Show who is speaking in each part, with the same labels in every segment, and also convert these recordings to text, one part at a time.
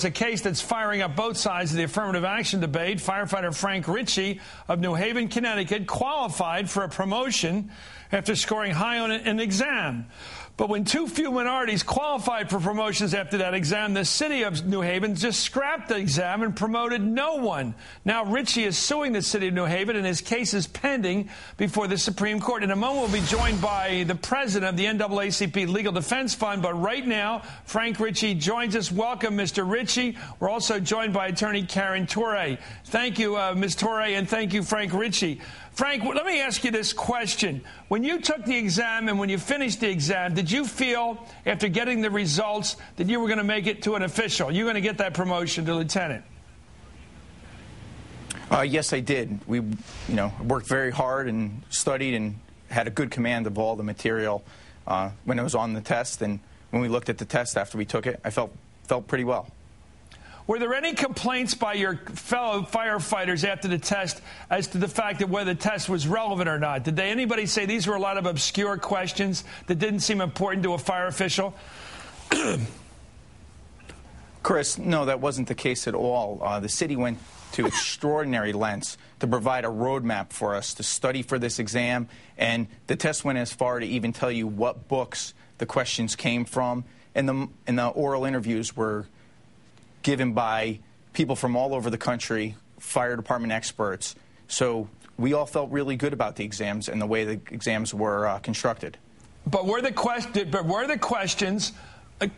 Speaker 1: It's a case that's firing up both sides of the affirmative action debate. Firefighter Frank Ricci of New Haven, Connecticut, qualified for a promotion after scoring high on an exam. But when too few minorities qualified for promotions after that exam, the city of New Haven just scrapped the exam and promoted no one. Now Ricci is suing the city of New Haven, and his case is pending before the Supreme Court. In a moment, we'll be joined by the president of the NAACP Legal Defense Fund. But right now, Frank Ricci joins us. Welcome, Mr. Ricci. We're also joined by attorney Karen Torre. Thank you, Ms. Torre, and thank you, Frank Ricci. Frank, let me ask you this question. When you took the exam and when you finished the exam, did you feel, after getting the results, that you were going to make it to an official? You're going to get that promotion to lieutenant?
Speaker 2: Yes, I did. We, worked very hard and studied and had a good command of all the material when it was on the test. And when we looked at the test after we took it, I felt pretty well.
Speaker 1: Were there any complaints by your fellow firefighters after the test as to the fact that whether the test was relevant or not? Did anybody say these were a lot of obscure questions that didn't seem important to a fire official?
Speaker 2: Chris, no, that wasn't the case at all. The city went to extraordinary lengths to provide a roadmap for us to study for this exam, and the test went as far to even tell you what books the questions came from, and the oral interviews were given by people from all over the country, fire department experts. So we all felt really good about the exams and the way the exams were constructed.
Speaker 1: But were the questions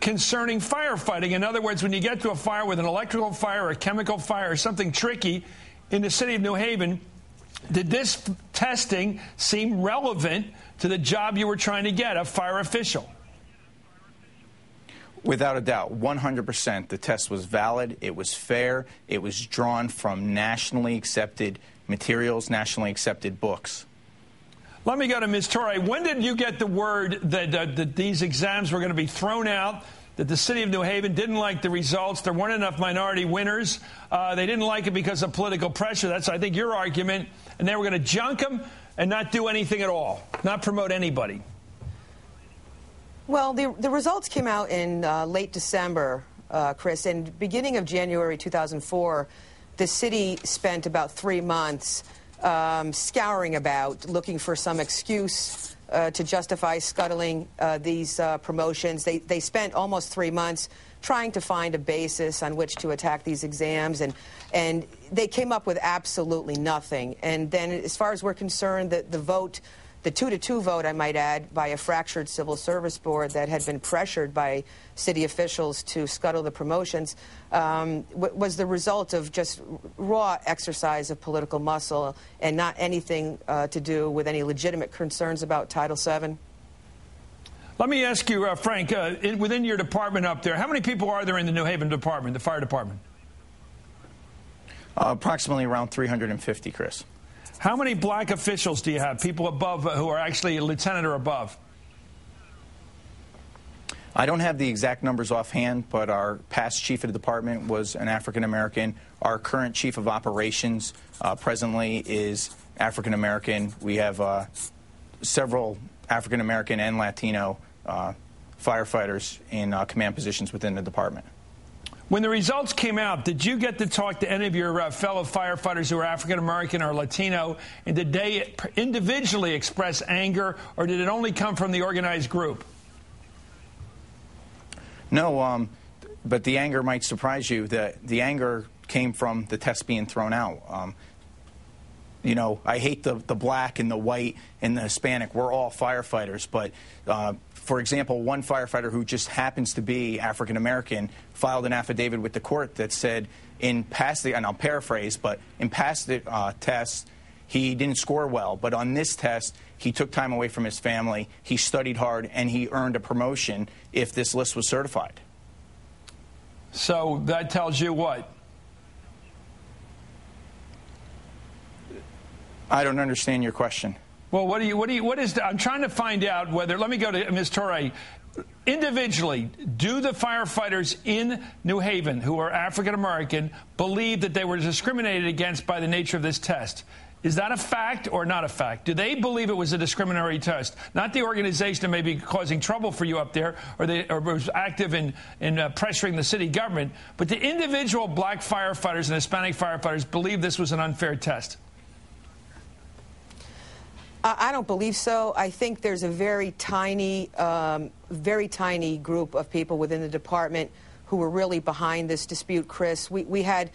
Speaker 1: concerning firefighting? In other words, when you get to a fire with an electrical fire or a chemical fire or something tricky in the city of New Haven, did this testing seem relevant to the job you were trying to get, a fire official?
Speaker 2: Without a doubt, 100%. The test was valid. It was fair. It was drawn from nationally accepted materials, nationally accepted books.
Speaker 1: Let me go to Ms. Torre. When did you get the word that these exams were going to be thrown out, that the city of New Haven didn't like the results, there weren't enough minority winners, they didn't like it because of political pressure? That's, I think, your argument. And they were going to junk them and not do anything at all, not promote anybody.
Speaker 3: Well, the results came out in late December, Chris, and beginning of January 2004, the city spent about 3 months scouring about, looking for some excuse to justify scuttling these promotions. They spent almost 3 months trying to find a basis on which to attack these exams, and they came up with absolutely nothing. And then, as far as we're concerned, the vote, the 2-2 vote, I might add, by a fractured civil service board that had been pressured by city officials to scuttle the promotions, was the result of just raw exercise of political muscle and not anything to do with any legitimate concerns about Title VII.
Speaker 1: Let me ask you, Frank, within your department up there, how many people are there in the New Haven department, the fire department?
Speaker 2: Approximately around 350, Chris.
Speaker 1: How many black officials do you have, people above who are actually a lieutenant or above?
Speaker 2: I don't have the exact numbers offhand, but our past chief of the department was an African-American. Our current chief of operations presently is African-American. We have several African-American and Latino firefighters in command positions within the department.
Speaker 1: When the results came out, did you get to talk to any of your fellow firefighters who are African-American or Latino, and did they individually express anger, or did it only come from the organized group?
Speaker 2: No, but the anger might surprise you. The anger came from the test being thrown out. I hate the black and the white and the Hispanic. We're all firefighters, but for example, one firefighter who just happens to be African-American filed an affidavit with the court that said in past, and I'll paraphrase, but in past tests, he didn't score well. But on this test, he took time away from his family, he studied hard, and he earned a promotion if this list was certified.
Speaker 1: So that tells you what?
Speaker 2: I don't understand your question.
Speaker 1: Well, I'm trying to find out whether, let me go to Ms. Torre. Individually, do the firefighters in New Haven who are African-American believe that they were discriminated against by the nature of this test? Is that a fact or not a fact? Do they believe it was a discriminatory test? Not the organization that may be causing trouble for you up there or was active in pressuring the city government, but the individual black firefighters and Hispanic firefighters believe this was an unfair test?
Speaker 3: I don't believe so. I think there's a very tiny group of people within the department who were really behind this dispute, Chris. We had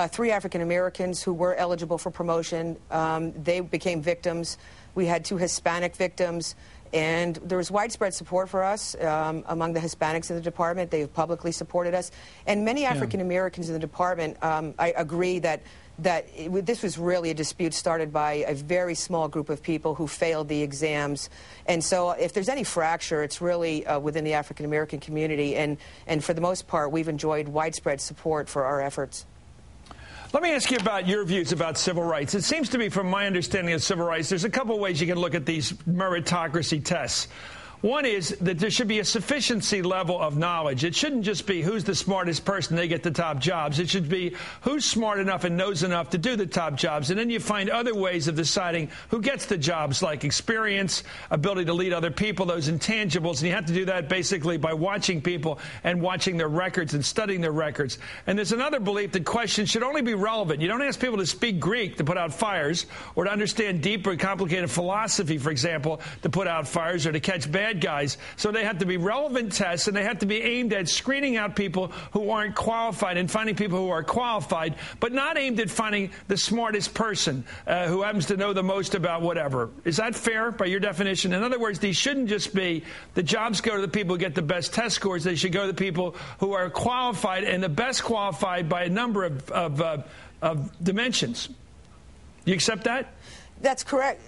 Speaker 3: 3 African Americans who were eligible for promotion. They became victims. We had 2 Hispanic victims. And there was widespread support for us among the Hispanics in the department. They've publicly supported us. And many African Americans in the department, I agree that this was really a dispute started by a very small group of people who failed the exams. And so if there's any fracture, it's really within the African American community. And for the most part, we've enjoyed widespread support for our efforts.
Speaker 1: Let me ask you about your views about civil rights. It seems to me, from my understanding of civil rights, there's a couple of ways you can look at these meritocracy tests. One is that there should be a sufficiency level of knowledge. It shouldn't just be who's the smartest person, they get the top jobs. It should be who's smart enough and knows enough to do the top jobs. And then you find other ways of deciding who gets the jobs, like experience, ability to lead other people, those intangibles. And you have to do that basically by watching people and watching their records and studying their records. And there's another belief that questions should only be relevant. You don't ask people to speak Greek to put out fires or to understand deeper and complicated philosophy, for example, to put out fires or to catch bad guys. So they have to be relevant tests, and they have to be aimed at screening out people who aren't qualified and finding people who are qualified, but not aimed at finding the smartest person who happens to know the most about whatever. Is that fair by your definition? In other words, these shouldn't just be the jobs go to the people who get the best test scores. They should go to the people who are qualified, and the best qualified by a number of dimensions. You accept that?
Speaker 3: That's correct.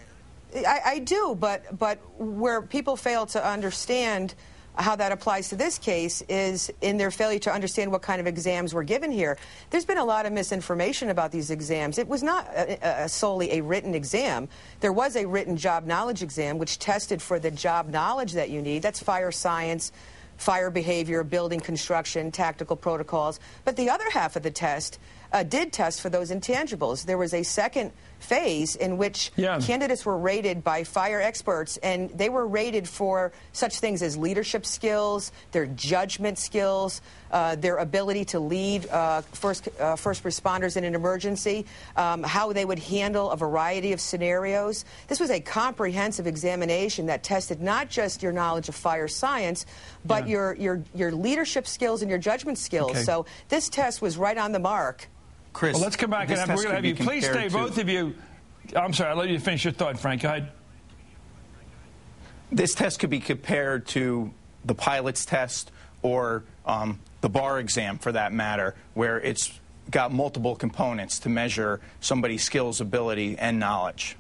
Speaker 3: I do, but where people fail to understand how that applies to this case is in their failure to understand what kind of exams were given here. There's been a lot of misinformation about these exams. It was not solely a written exam. There was a written job knowledge exam which tested for the job knowledge that you need. That's fire science, fire behavior, building construction, tactical protocols. But the other half of the test did test for those intangibles. There was a second phase in which candidates were rated by fire experts, and they were rated for such things as leadership skills, their judgment skills, their ability to lead first responders in an emergency, how they would handle a variety of scenarios. This was a comprehensive examination that tested not just your knowledge of fire science, but your leadership skills and your judgment skills. Okay. So this test was right on the mark.
Speaker 1: Chris, well, let's come back and we're going to have you. Please stay, both of you. I'm sorry, I'll let you finish your thought, Frank. Go ahead.
Speaker 2: This test could be compared to the pilot's test or the bar exam, for that matter, where it's got multiple components to measure somebody's skills, ability, and knowledge.